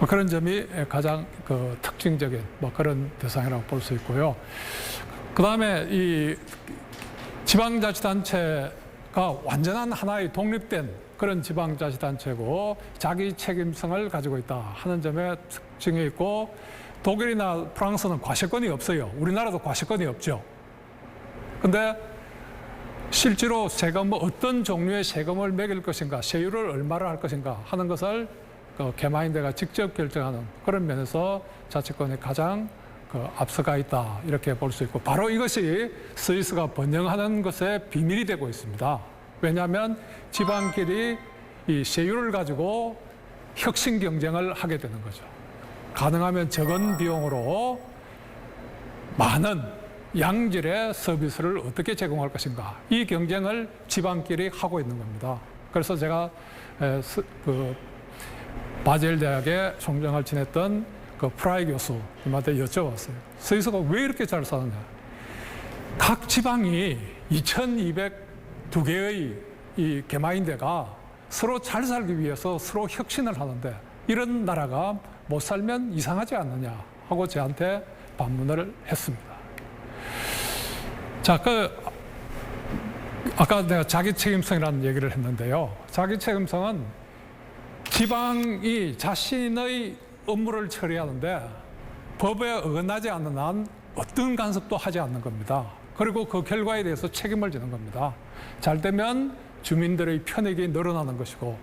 그런 점이 가장 그 특징적인 그런 대상이라고 볼 수 있고요. 그 다음에 이 지방자치단체가 완전한 하나의 독립된 그런 지방자치단체고 자기 책임성을 가지고 있다 하는 점에 특징이 있고 독일이나 프랑스는 과세권이 없어요. 우리나라도 과세권이 없죠. 근데 실제로 세금, 어떤 종류의 세금을 매길 것인가, 세율을 얼마를 할 것인가 하는 것을 게마인데가 직접 결정하는 그런 면에서 자치권이 가장 앞서가 있다 이렇게 볼 수 있고 바로 이것이 스위스가 번영하는 것의 비밀이 되고 있습니다. 왜냐하면 지방끼리 이 세율을 가지고 혁신 경쟁을 하게 되는 거죠. 가능하면 적은 비용으로 많은 양질의 서비스를 어떻게 제공할 것인가 이 경쟁을 지방끼리 하고 있는 겁니다. 그래서 제가 바젤 대학의 총장을 지냈던 그 프라이 교수님한테 여쭤봤어요. 스위스가 왜 이렇게 잘 사느냐? 각 지방이 2,202개의 이 게마인데가 서로 잘 살기 위해서 서로 혁신을 하는데 이런 나라가 못 살면 이상하지 않느냐 하고 저한테 반문을 했습니다. 자, 아까 내가 자기 책임성이라는 얘기를 했는데요. 자기 책임성은 지방이 자신의 업무를 처리하는데 법에 어긋나지 않는 한 어떤 간섭도 하지 않는 겁니다. 그리고 그 결과에 대해서 책임을 지는 겁니다. 잘 되면 주민들의 편익이 늘어나는 것이고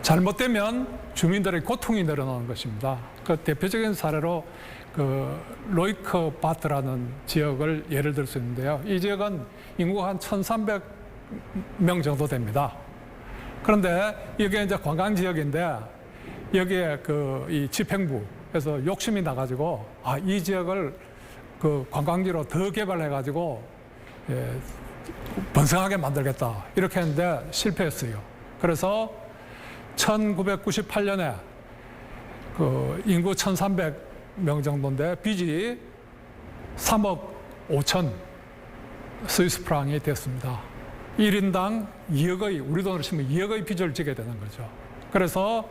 잘못되면 주민들의 고통이 늘어나는 것입니다. 그 대표적인 사례로 그 로이크 바트라는 지역을 예를 들 수 있는데요. 이 지역은 인구가 한 1,300 명 정도 됩니다. 그런데 이게 이제 관광 지역인데 여기에 이 집행부에서 욕심이 나가지고 이 지역을 그 관광지로 더 개발해가지고 번성하게 만들겠다 이렇게 했는데 실패했어요. 그래서 1998년에 그 인구 1,300명 정도인데 빚이 3억 5천 스위스 프랑이 됐습니다. 1인당 2억의, 우리 돈으로 치면 2억의 빚을 지게 되는 거죠. 그래서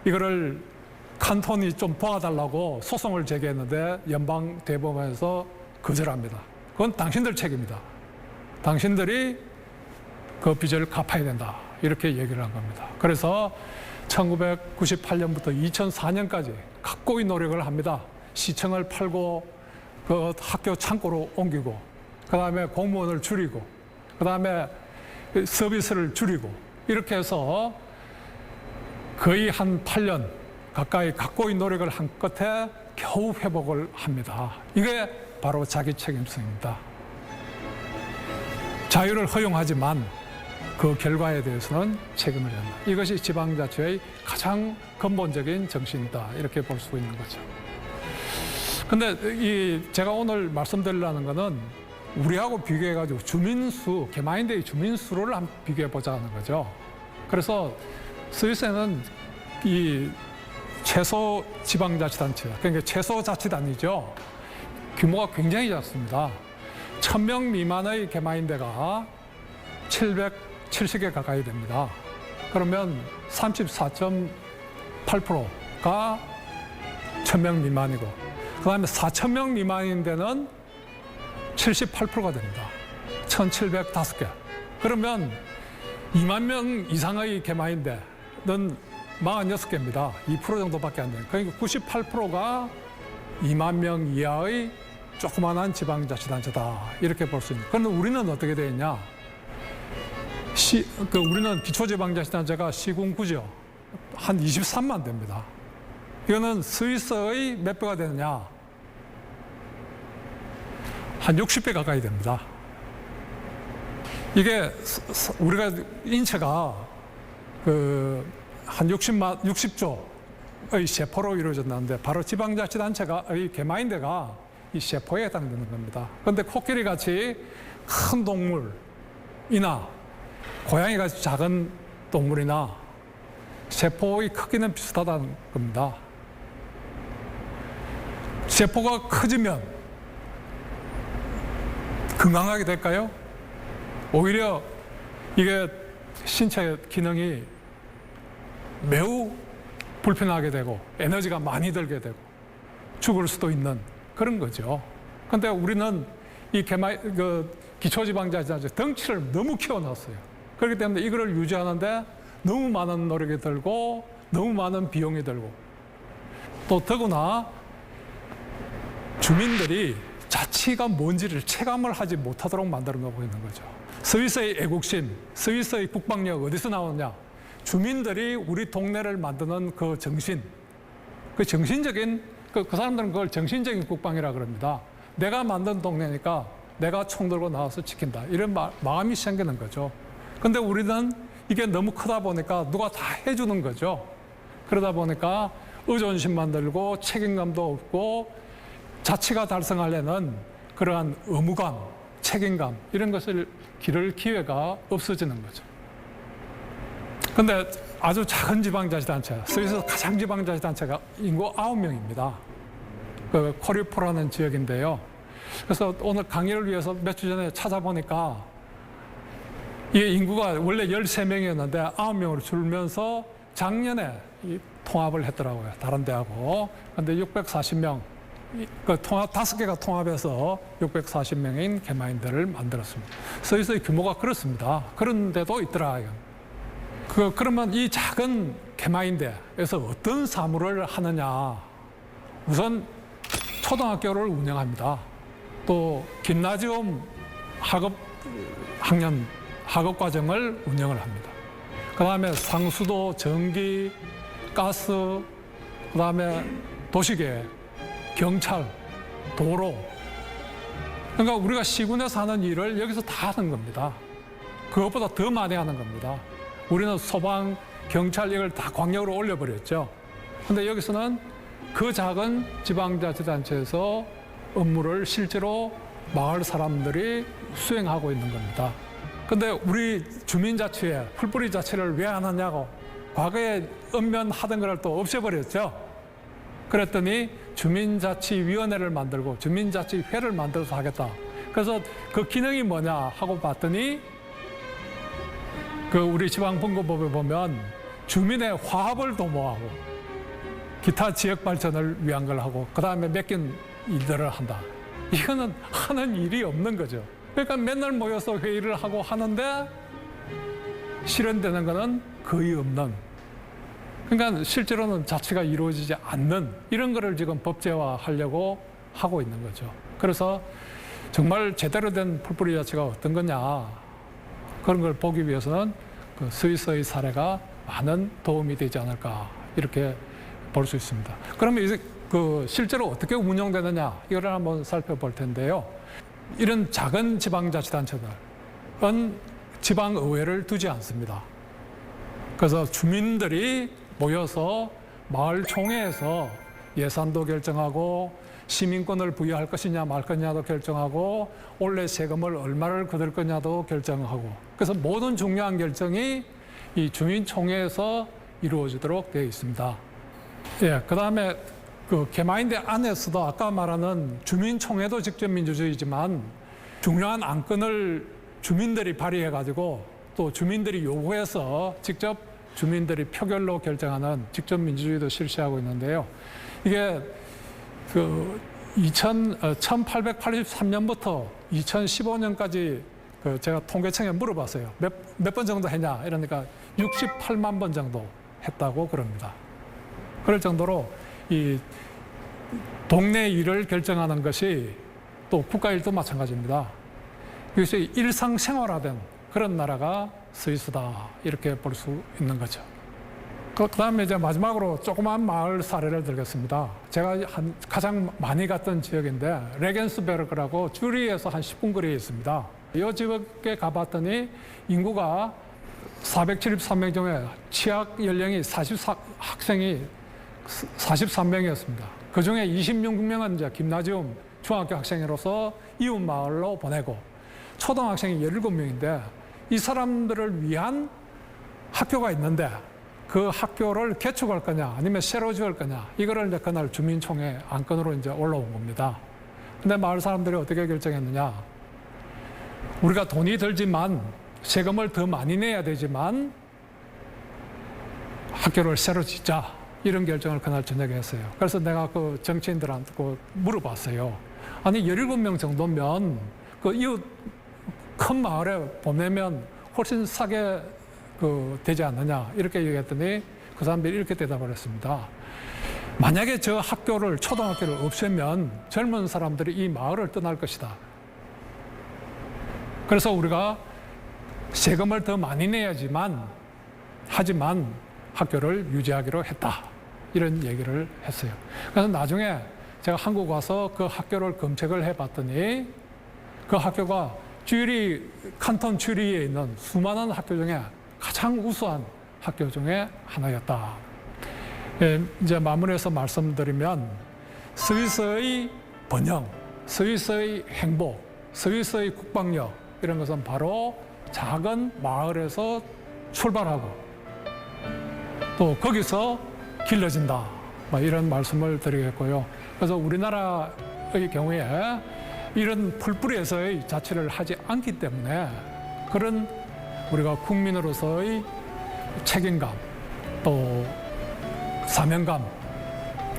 이거를 칸톤이 좀 도와달라고 소송을 제기했는데 연방 대법원에서 거절합니다. 그건 당신들 책임이다. 당신들이 그 빚을 갚아야 된다. 이렇게 얘기를 한 겁니다. 그래서 1998년부터 2004년까지 각고의 노력을 합니다. 시청을 팔고 그 학교 창고로 옮기고 그 다음에 공무원을 줄이고 그 다음에 서비스를 줄이고 이렇게 해서 거의 한 8년 가까이 각고의 노력을 한 끝에 겨우 회복을 합니다. 이게 바로 자기 책임성입니다. 자유를 허용하지만 그 결과에 대해서는 책임을 진다. 이것이 지방자치의 가장 근본적인 정신이다. 이렇게 볼 수 있는 거죠. 근데 제가 오늘 말씀드리려는 거는 우리하고 비교해가지고 주민수, 개마인드의 주민수를 한번 비교해보자는 거죠. 그래서 스위스에는 이 최소 지방자치단체, 그러니까 최소자치단이죠. 규모가 굉장히 작습니다. 1,000명 미만의 개마인드가 770개 가까이 됩니다. 그러면 34.8%가 1,000명 미만이고, 그 다음에 4,000명 미만인 데는 78%가 됩니다. 1,705개. 그러면 2만 명 이상의 개마인드는 46개입니다. 2% 정도밖에 안 돼요. 그러니까 98%가 2만 명 이하의 조그만한 지방자치단체다. 이렇게 볼 수 있는. 그런데 우리는 어떻게 되어 있냐? 우리는 기초지방자치단체가 시군구죠. 한 23만 됩니다. 이거는 스위스의 몇 배가 되느냐? 한 60배 가까이 됩니다. 이게 우리가 인체가 한 60조의 세포로 이루어졌는데 바로 지방자치단체의 개마인드가 이 세포에 해당되는 겁니다. 그런데 코끼리 같이 큰 동물이나 고양이 같이 작은 동물이나 세포의 크기는 비슷하다는 겁니다. 세포가 커지면 건강하게 될까요? 오히려 이게 신체 기능이 매우 불편하게 되고 에너지가 많이 들게 되고 죽을 수도 있는 그런 거죠. 그런데 우리는 이 기초지방자치단체 덩치를 너무 키워놨어요. 그렇기 때문에 이거를 유지하는데 너무 많은 노력이 들고 너무 많은 비용이 들고 또 더구나 주민들이 자치가 뭔지를 체감을 하지 못하도록 만들어 놓고 있는 거죠. 스위스의 애국심, 스위스의 국방력 어디서 나오느냐? 주민들이 우리 동네를 만드는 그 정신, 그 정신적인 그 사람들은 그걸 정신적인 국방이라 그럽니다. 내가 만든 동네니까 내가 총 들고 나와서 지킨다. 이런 마음이 생기는 거죠. 근데 우리는 이게 너무 크다 보니까 누가 다 해주는 거죠. 그러다 보니까 의존심만 들고 책임감도 없고 자치가 달성하려는 그러한 의무감, 책임감 이런 것을 기를 기회가 없어지는 거죠. 근데 아주 작은 지방자치단체, 스위스 가장 지방자치단체가 인구 9명입니다. 그 코리포라는 지역인데요. 그래서 오늘 강의를 위해서 몇 주 전에 찾아보니까 이 인구가 원래 13명이었는데 9명으로 줄면서 작년에 통합을 했더라고요. 다른 데하고. 근데 640명, 그 5개가 통합해서 640명인 개마인드를 만들었습니다. 스위스의 규모가 그렇습니다. 그런 데도 있더라. 그러면 이 작은 개마인드에서 어떤 사무를 하느냐? 우선 초등학교를 운영합니다. 또 김나지움 학업 과정을 운영을 합니다. 그 다음에 상수도, 전기, 가스, 그 다음에 도시계획, 경찰, 도로. 그러니까 우리가 시군에서 하는 일을 여기서 다 하는 겁니다. 그것보다 더 많이 하는 겁니다. 우리는 소방, 경찰 이걸 다 광역으로 올려버렸죠. 근데 여기서는 그 작은 지방자치단체에서 업무를 실제로 마을 사람들이 수행하고 있는 겁니다. 근데 우리 주민자치회, 풀뿌리 자치를 왜 안 하냐고 과거에 엄면하던 걸 또 없애버렸죠. 그랬더니 주민자치위원회를 만들고 주민자치회를 만들어서 하겠다. 그래서 그 기능이 뭐냐 하고 봤더니 그 우리 지방분권법에 보면 주민의 화합을 도모하고 기타 지역 발전을 위한 걸 하고 그 다음에 맡긴 일들을 한다. 이거는 하는 일이 없는 거죠. 그러니까 맨날 모여서 회의를 하고 하는데 실현되는 거는 거의 없는. 그러니까 실제로는 자치가 이루어지지 않는 이런 거를 지금 법제화하려고 하고 있는 거죠. 그래서 정말 제대로 된 풀뿌리 자치가 어떤 거냐 그런 걸 보기 위해서는 그 스위스의 사례가 많은 도움이 되지 않을까 이렇게 볼 수 있습니다. 그러면 이제 그 실제로 어떻게 운영되느냐 이거를 한번 살펴볼 텐데요. 이런 작은 지방자치단체들은 지방의회를 두지 않습니다. 그래서 주민들이 모여서 마을 총회에서 예산도 결정하고 시민권을 부여할 것이냐 말 것이냐도 결정하고 올해 세금을 얼마를 거둘 거냐도 결정하고 그래서 모든 중요한 결정이 이 주민총회에서 이루어지도록 되어 있습니다. 예, 그다음에 그 개마인대 안에서도 아까 말하는 주민총회도 직접 민주주의지만 중요한 안건을 주민들이 발의해가지고 또 주민들이 요구해서 직접 주민들이 표결로 결정하는 직접 민주주의도 실시하고 있는데요. 이게 그 1883년부터 2015년까지 그 제가 통계청에 물어봤어요. 몇 번 정도 했냐? 이러니까 68만 번 정도 했다고 그럽니다. 그럴 정도로 이 동네 일을 결정하는 것이 또 국가 일도 마찬가지입니다. 이것이 일상생활화된 그런 나라가 스위스다 이렇게 볼 수 있는 거죠. 그다음에 이제 마지막으로 조그만 마을 사례를 들겠습니다. 제가 가장 많이 갔던 지역인데 레겐스베르크라고 쭈리히에서 한 10분 거리에 있습니다. 이 지역에 가봤더니 인구가 473명 중에 취학 연령이 학생이 43명이었습니다. 그 중에 26명은 이제 김나지움 중학교 학생으로서 이웃 마을로 보내고 초등학생이 17명인데 이 사람들을 위한 학교가 있는데 그 학교를 개축할 거냐 아니면 새로 지을 거냐 이거를 이제 그날 주민총회 안건으로 이제 올라온 겁니다. 근데 마을 사람들이 어떻게 결정했느냐? 우리가 돈이 들지만 세금을 더 많이 내야 되지만 학교를 새로 짓자 이런 결정을 그날 저녁에 했어요. 그래서 내가 그 정치인들한테 물어봤어요. 아니 17명 정도면 그 이웃 큰 마을에 보내면 훨씬 싸게 되지 않느냐 이렇게 얘기했더니 그 사람들이 이렇게 대답을 했습니다. 만약에 저 학교를 초등학교를 없애면 젊은 사람들이 이 마을을 떠날 것이다. 그래서 우리가 세금을 더 많이 내야지만 하지만 학교를 유지하기로 했다. 이런 얘기를 했어요. 그래서 나중에 제가 한국 와서 그 학교를 검색을 해봤더니 그 학교가 칸톤 쭈리히에 있는 수많은 학교 중에 가장 우수한 학교 중에 하나였다. 예, 이제 마무리해서 말씀드리면 스위스의 번영, 스위스의 행복, 스위스의 국방력 이런 것은 바로 작은 마을에서 출발하고 또 거기서 길러진다. 이런 말씀을 드리겠고요. 그래서 우리나라의 경우에 이런 풀뿌리에서의 자치를 하지 않기 때문에 그런 우리가 국민으로서의 책임감 또 사명감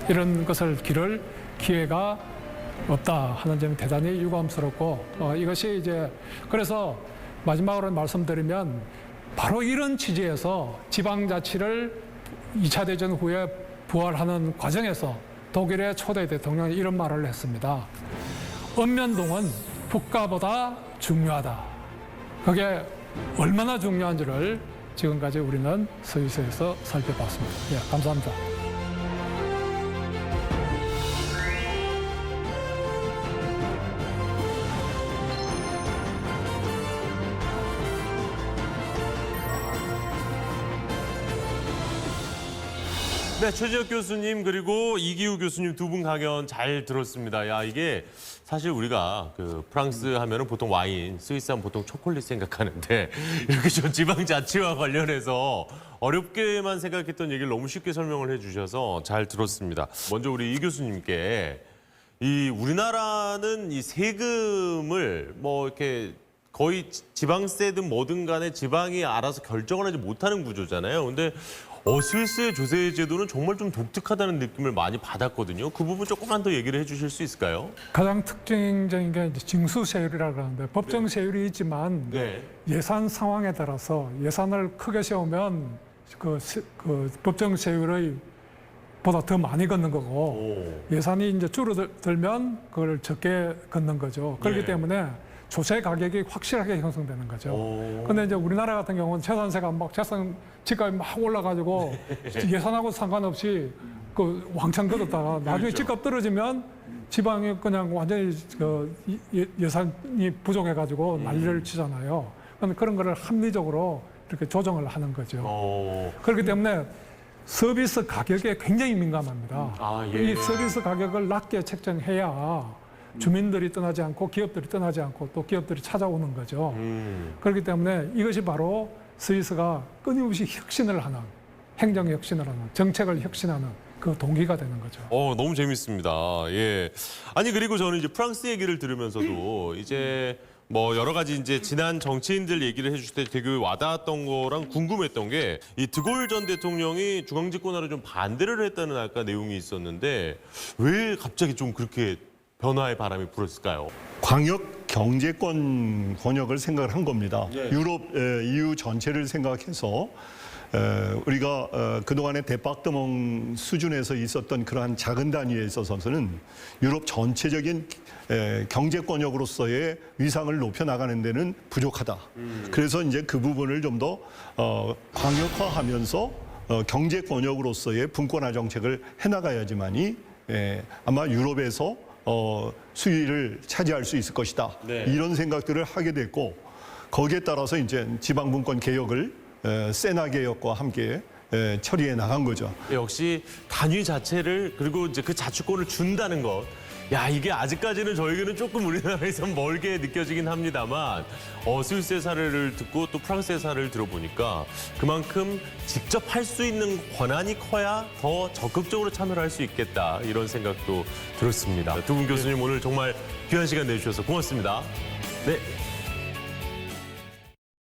이런 것을 기를 기회가 없다 하는 점이 대단히 유감스럽고 이것이 이제 그래서 마지막으로 말씀드리면 바로 이런 취지에서 지방자치를 2차 대전 후에 부활하는 과정에서 독일의 초대 대통령이 이런 말을 했습니다. 읍면동은 국가보다 중요하다. 그게 얼마나 중요한지를 지금까지 우리는 스위스에서 살펴봤습니다. 예, 감사합니다. 네, 최재혁 교수님 그리고 이기우 교수님 두 분 강연 잘 들었습니다. 야, 이게 사실 우리가 그 프랑스 하면은 보통 와인, 스위스 하면 보통 초콜릿 생각하는데 이렇게 좀 지방자치와 관련해서 어렵게만 생각했던 얘기를 너무 쉽게 설명을 해주셔서 잘 들었습니다. 먼저 우리 이 교수님께 이 우리나라는 이 세금을 뭐 이렇게 거의 지방세든 뭐든 간에 지방이 알아서 결정을 하지 못하는 구조잖아요. 근데 스위스의 조세 제도는 정말 좀 독특하다는 느낌을 많이 받았거든요. 그 부분 조금만 더 얘기를 해주실 수 있을까요? 가장 특징적인 게 이제 징수세율이라고 하는데 법정 세율이 있지만 네. 예산 상황에 따라서 예산을 크게 세우면 그 법정 세율의 보다 더 많이 걷는 거고 예산이 이제 줄어들면 그걸 적게 걷는 거죠. 그렇기 네. 때문에 조세 가격이 확실하게 형성되는 거죠. 근데 이제 우리나라 같은 경우는 재산세가 막 집값이 막 올라가지고 예산하고 상관없이 그 왕창 걷었다가 나중에 집값 떨어지면 지방이 그냥 완전히 예산이 부족해가지고 난리를 치잖아요. 그런 거를 합리적으로 이렇게 조정을 하는 거죠. 그렇기 때문에 서비스 가격에 굉장히 민감합니다. 이 서비스 가격을 낮게 책정해야 주민들이 떠나지 않고 기업들이 떠나지 않고 또 기업들이 찾아오는 거죠. 그렇기 때문에 이것이 바로 스위스가 끊임없이 혁신을 하는, 행정 혁신을 하는, 정책을 혁신하는 그 동기가 되는 거죠. 너무 재밌습니다. 예. 아니 그리고 저는 이제 프랑스 얘기를 들으면서도 이제 뭐 여러 가지 이제 지난 정치인들 얘기를 해주실 때 되게 와닿았던 거랑 궁금했던 게 이 드골 전 대통령이 중앙집권화를 좀 반대를 했다는 아까 내용이 있었는데 왜 갑자기 좀 그렇게 변화의 바람이 불었을까요? 광역 경제권 권역을 생각을 한 겁니다. 유럽 EU 전체를 생각해서 우리가 그동안의 데파르트먼 수준에서 있었던 그러한 작은 단위에 있어서는 유럽 전체적인 경제권역으로서의 위상을 높여나가는 데는 부족하다. 그래서 이제 그 부분을 좀 더 광역화하면서 경제권역으로서의 분권화 정책을 해나가야지만이 아마 유럽에서 수위를 차지할 수 있을 것이다. 네. 이런 생각들을 하게 됐고 거기에 따라서 이제 지방분권 개혁을 세나 개혁과 함께 처리해 나간 거죠. 역시 단위 자체를 그리고 이제 그 자치권을 준다는 것. 야, 이게 아직까지는 저에게는 조금 우리나라에서 멀게 느껴지긴 합니다만 스위스의 사례를 듣고 또 프랑스의 사례를 들어보니까 그만큼 직접 할 수 있는 권한이 커야 더 적극적으로 참여를 할 수 있겠다 이런 생각도 들었습니다. 두 분 교수님 오늘 정말 귀한 시간 내주셔서 고맙습니다. 네.